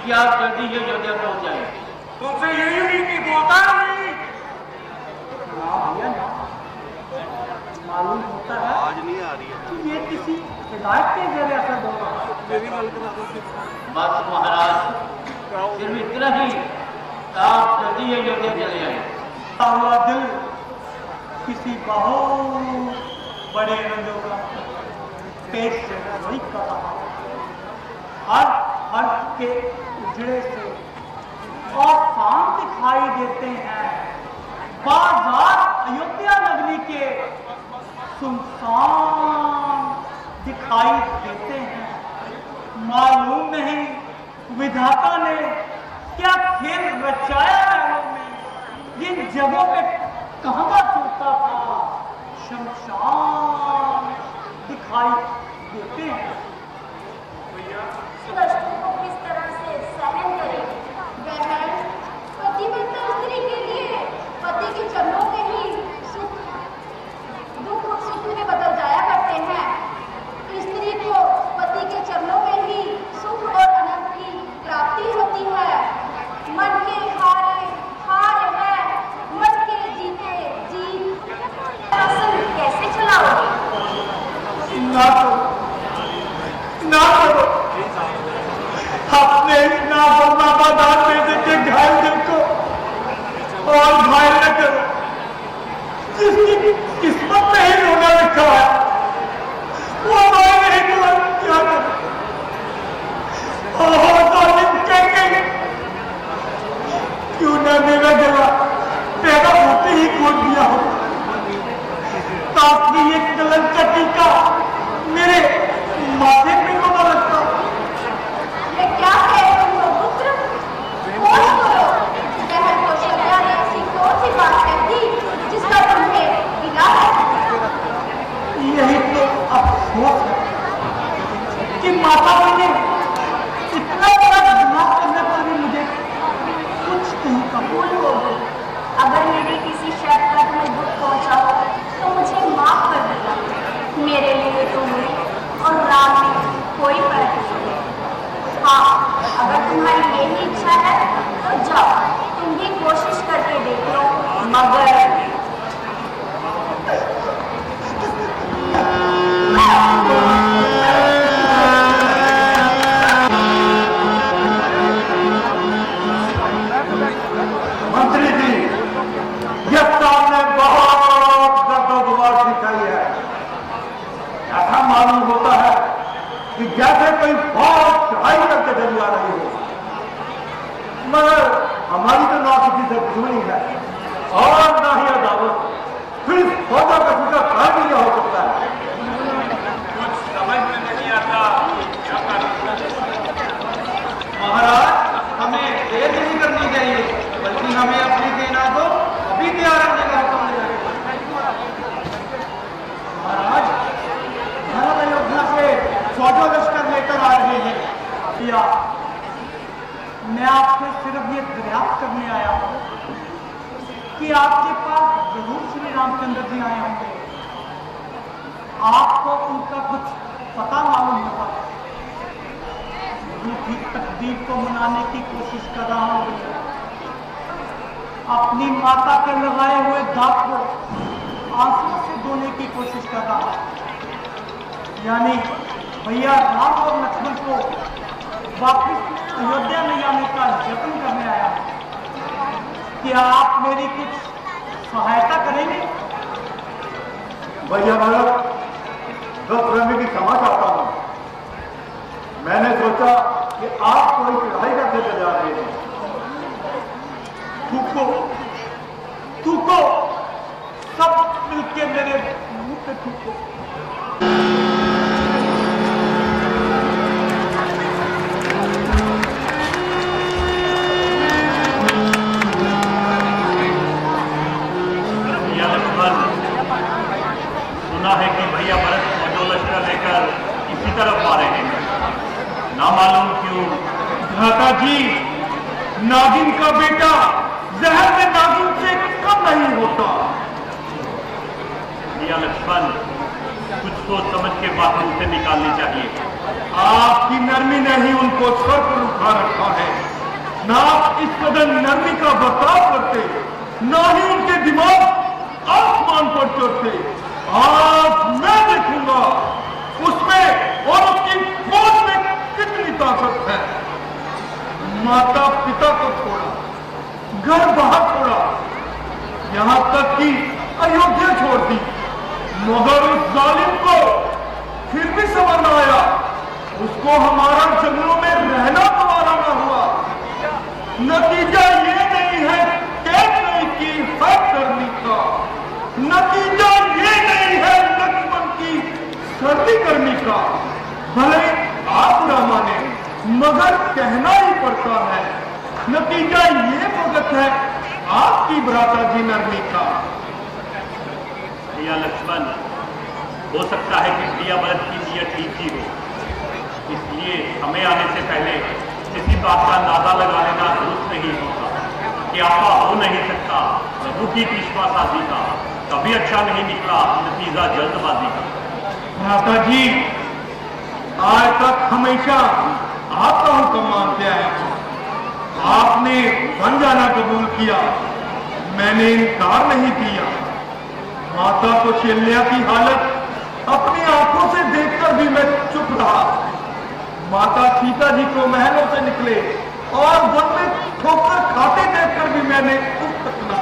कि आप जल्दी ही अयोध्या पहुंच जाएंगे। तुमसे यही रीति होता नहीं। मालूम होता है आज नहीं आ रही है कि ये किसी हिदायत के जरिए ऐसा बोल रहा है। बस महाराज, सिर्फ इतना ही, आप जल्दी ही अयोध्या चले जाएंगे। हुआ दिल किसी बहुत बड़े रंजों का पेट से वही कर रहा है। हर हर के उजड़े से और शांत दिखाई देते हैं। बाजार अयोध्या नगरी के सुनसान दिखाई देते हैं। मालूम नहीं विधाता ने क्या खेल रचाया है में। इन जगहों पे कहां सोता था, शमशान दिखाई देते हैं। कष्टों को किस तरह से सहन करें? बहन, पतिव्रता स्त्री के लिए पति के चरणों में ही सुख दुख सुख में बदल जाया करते हैं। स्त्री को पति के चरणों में ही सुख और आनंद की प्राप्ति होती है। मन के हारे हार है, मन के जीते जीत। शासन कैसे चलाओगे? ना करो अपने इतना बर्बादार बेटे के घायल दिल को और घायल न करो। जिसकी किस्मत में ही रोना लिखा है वो हमारे नहीं तो क्या करो। क्यों ना मेरा गला पैदा होते ही खोल दिया हो, ताकि ये कलंक का टीका मेरे माथे पे को न लगता। ये क्या है तुम लोग पुत्र? होश करो। बहन कौशल्या ने ऐसी कौन सी बात कह दी जिसका तुम्हें गिला है? यही तो अफसोस है कि माता ने इतना बड़ा गुनाह करने पर भी मुझे कुछ नहीं कबूल हो। अगर मेरी किसी शर्त पर तुम्हें दुख पहुंचा हो तो मुझे माफ कर देना। मेरे लिए तुम्हें और राम में कोई फर्क नहीं। हाँ, अगर तुम्हारी यही इच्छा है तो जाओ, तुम भी कोशिश करके देख लो। मगर मंत्री जी, यह सामने बहुत गर्दोगुमार दिखाई है। ऐसा मालूम होता है कि जैसे कोई बहुत चढ़ाई करके चली आ रही हो, मगर हमारी तो ना किसी से दुश्मनी है और ना ही अदावत। फिर इस फौजा का सीधा काम ही हो सकता है। कुछ समझ में नहीं आता क्या महाराज, हमें देर नहीं करनी चाहिए, बल्कि हमें अपनी सेना को अभी तैयार रखने का हुक्म देना। महाराज, भारत अयोध्या से फौजा लश्कर लेकर आ रहे हैं। या मैं आपसे सिर्फ ये दरियाफ्त करने आया हूं कि आपके पास जरूर श्री रामचंद्र जी आए होंगे। आपको उनका कुछ पता मालूम होगा। झूठी तकदीर को मनाने की कोशिश कर रहा हूं। अपनी माता के लगाए हुए दाग को आंसू से धोने की कोशिश कर रहा हूं। यानी भैया राम और लक्ष्मण को वापस अयोध्या में आने का यत्न करने आया। क्या आप मेरी कुछ सहायता करेंगे? भैया भगत, दस रंग की क्षमा चाहता हूं। मैंने सोचा कि आप कोई चढ़ाई करके चले जा रहे हैं। थूको सब मिलके मेरे मुंह पे थूको। सुना है कि भैया भरत फौजों लश्कर लेकर इसी तरफ आ रहे हैं। ना मालूम क्यों। भ्राता जी, नागिन का बेटा जहर में नागिन से कम नहीं होता। भैया लक्ष्मण, कुछ सोच समझ के बात उनसे निकालनी चाहिए। आपकी नरमी ने ही उनको सर पर उठा रखा है। ना आप इस कदर नरमी का बर्ताव करते, ना ही उनके दिमाग आसमान पर चढ़ते। आज मैं देखूंगा उसमें और उसकी फौज में कितनी ताकत है। माता पिता को छोड़ा, घर बाहर छोड़ा, यहां तक कि अयोध्या छोड़ दी, मगर उस जालिम को फिर भी समझ न आया। उसको हमारा जंगलों में रहना गवारा न हुआ। नतीजा ये नहीं है कैद नहीं की हर करनी का, नतीजा ये नहीं है लक्ष्मण की सर्दी करनी का। भले आप न माने मगर कहना ही पड़ता है। नतीजा ये भुगत है आपकी भ्राता जी नरमी का। भैया लक्ष्मण, हो सकता है कि प्रिया भरत की नीयत ठीक ही हो, इसलिए हमें आने से पहले किसी बात का अंदाजा लगा लेना दुरुस्त नहीं होता। कि आपका हो नहीं सकता रघु की विश्वासाजी का, कभी अच्छा नहीं निकला नतीजा जल्दबाजी का। भ्राता जी, आज तक हमेशा आपका हुक्म मानते आए हैं। आपने बन जाना कबूल किया, मैंने इनकार नहीं किया। माता कौशल्या की हालत अपनी आंखों से देखकर भी मैं चुप रहा। माता सीता जी को महलों से निकले और वन में ठोकर खाते देखकर भी मैंने उस तक ना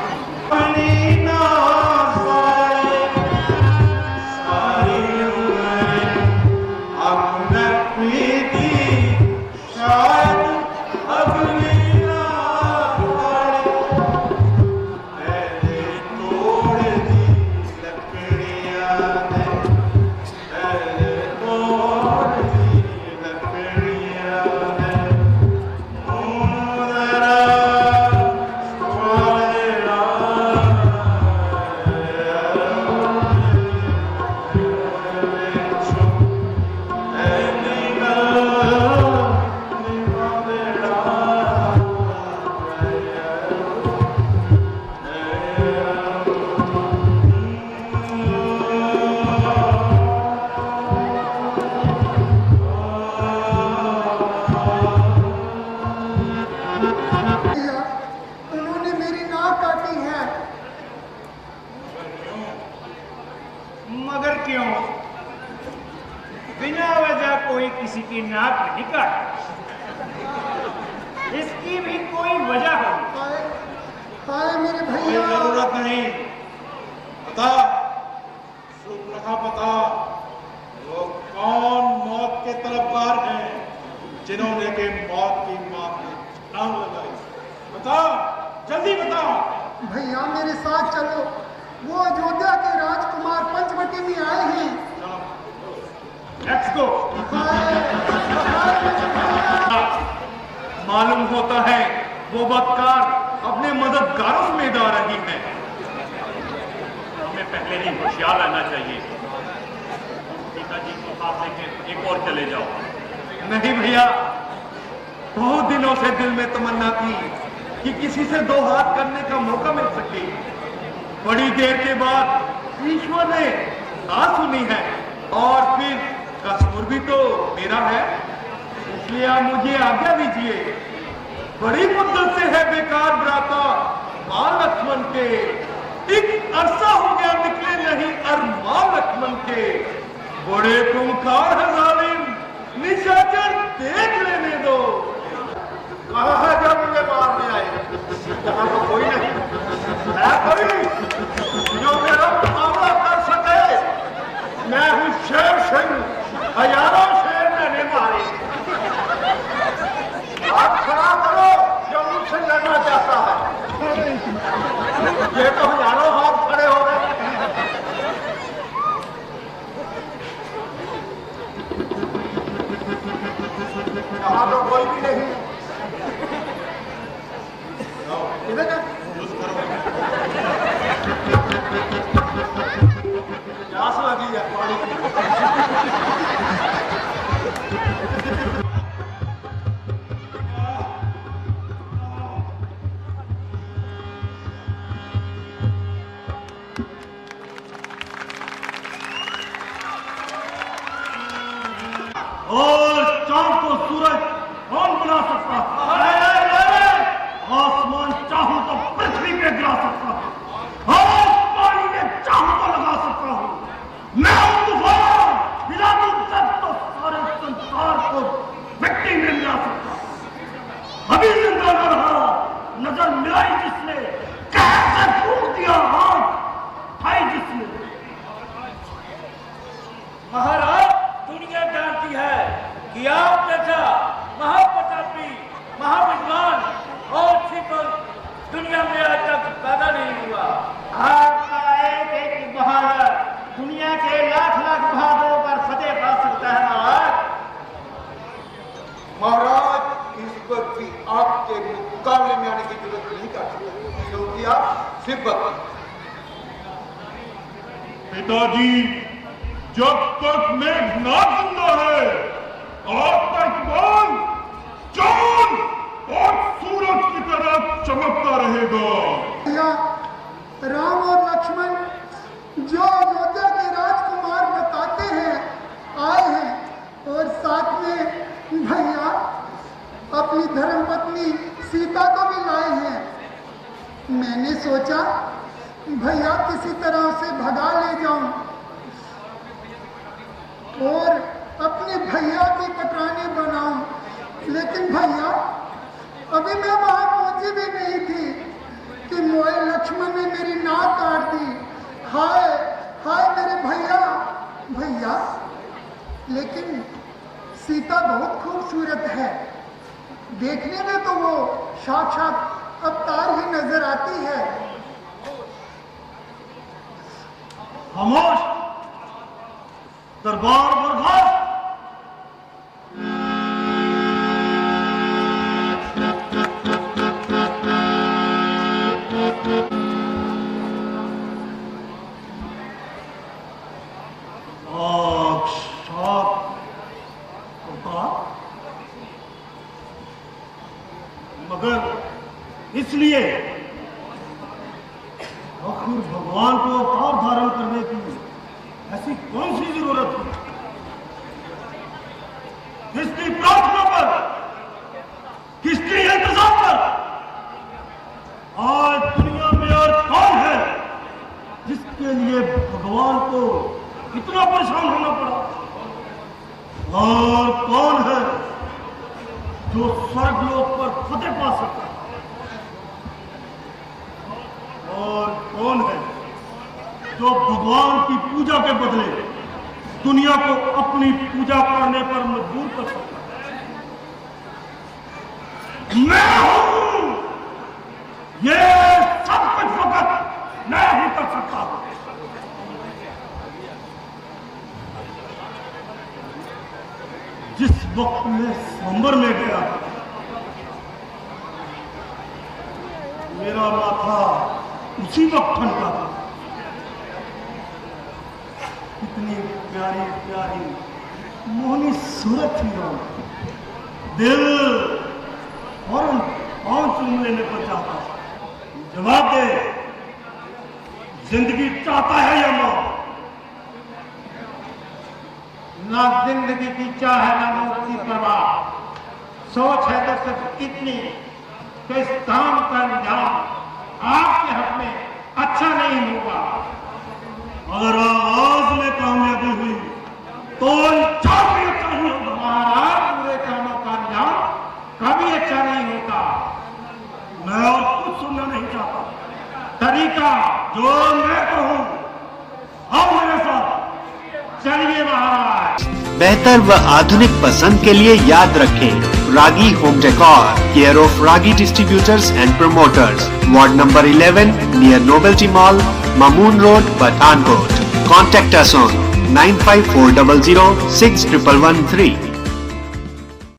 मगर क्यों? बिना वजह कोई किसी की नाक नहीं काटता। इसकी भी कोई वजह होगी। हाय मेरे कोई भैया, जरूरत नहीं। बता, सुप्रखा बता, वो कौन मौत के तरफदार हैं जिन्होंने के मौत की मां में टांग लगाई? बता, जल्दी बता। भैया मेरे साथ चलो। वो अयोध्या के राजकुमार पंचवटी में आए हैं। Let's go. मालूम होता है वो बदकार अपने मददगारों समेत आ रही है। हमें पहले ही होशियार रहना चाहिए। पिताजी को साथ लेकर एक और चले जाओ। नहीं भैया, बहुत दिनों से दिल में तमन्ना थी कि किसी से दो हाथ करने का मौका मिल सके। बड़ी देर के बाद ईश्वर ने बात सुनी है और फिर कसूर भी तो मेरा है, इसलिए आप मुझे आज्ञा दीजिए। बड़ी मुद्दत से है बेकार भ्राता मां लक्ष्मण के, एक अरसा हो गया निकले नहीं अरमान लक्ष्मण के। बड़े खूंखार है जालिम, निशाचर देख लेने दो। कहा है जब मुझे मारने आए? यहाँ तो कोई नहीं है, कोई जो मेरा मुकाबला कर सके। मैं हूँ शेर सिंह, हजारों शेर मैंने मारे। आप खड़ा करो जो मुझसे लड़ना चाहता है। ये तो हजारों हाथ खड़े हो गए। यहाँ तो कोई भी नहीं। इधर क्या? प्यास लगी है पानी की। और चांद को सूरज कौन बना सकता है? आसमान चाहूं तो पृथ्वी पे गिरा सकता हूं और पानी में चाहूं तो लगा सकता हूं। मैं हूं तूफान, बिना दूं जब तो सारे संसार को मिट्टी में मिला सकता हूं। अभी जिंदा न रहा, नजर मिलाई जिसने, कैसे फूट दिया हाथ खाई जिसने। महाराज, दुनिया जानती है कि आप जैसा महाप्रतापी, महाविद्वान और क्षिपल दुनिया में आज तक पैदा नहीं हुआ। आपका एक बहादुर दुनिया के लाख लाख बहादुरों पर फतेह पा सकता है। महाराज, इस पर भी आपके मुकाबले में आने की जरूरत नहीं कर सकते, क्योंकि आप सिब्बत। पिताजी, जब तक मेघनाद जिंदा है, आपका इकबाल चांद और सूरज की तरह चमकता रहेगा। भैया, राम और लक्ष्मण जो अयोध्या के राजकुमार बताते हैं आए हैं, और साथ में भैया अपनी धर्मपत्नी सीता को भी लाए हैं। मैंने सोचा भैया किसी तरह उसे भगा ले जाऊं और अपने भैया की कटरानी बनाऊं, लेकिन भैया अभी मैं वहां पहुंची भी नहीं थी कि मोए लक्ष्मण ने मेरी नाक काट दी। हाय हाय मेरे भैया भैया। लेकिन सीता बहुत खूबसूरत है, देखने में तो वो साक्षात अवतार ही नजर आती है। खामोश, दरबार बर्खास्त। मगर इसलिए आखिर भगवान को अवतार धारण करने की ऐसी कौन सी जरूरत है? किसकी प्रार्थना पर, किसकी इंतजाम पर? आज दुनिया में और कौन है जिसके लिए भगवान को इतना परेशान होना पड़ा? और कौन है जो स्वर्गलोक पर फतेह पा सकता है? और कौन है जो भगवान की पूजा के बदले दुनिया को अपनी पूजा करने पर मजबूर कर सकता है? मैं हूं। ये सब कुछ फकत मैं ही कर सकता हूं। जिस वक्त मैं स्वयंवर में गया, मेरा माथा उसी वक्त ठनका था। इतनी प्यारी प्यारी मोहनी सूरत थी वो, दिल फौरन पांव चूम लेने पर चाहता। जवाब दे, जिंदगी चाहता है या मौत? ना जिंदगी की चाह है, ना मौत की परवाह। सोच है तो सिर्फ इतनी कि इस काम का अंजाम आपके हक में अच्छा नहीं होगा। अगर आवाज में कामयाबी हुई तो अंजाम भी अच्छा नहीं होगा। महाराज, पूरे कामों का अंजाम कभी अच्छा नहीं होता। मैं और कुछ सुनना नहीं चाहता। तरीका जो मैं कहूं, आओ मेरे साथ। चलिए महाराज। बेहतर व आधुनिक पसंद के लिए याद रखें Ragi home decor, care of Ragi distributors and promoters, ward number 11 near novelty mall, Mamoon road, Pathankot. Contact us on 95400 6113.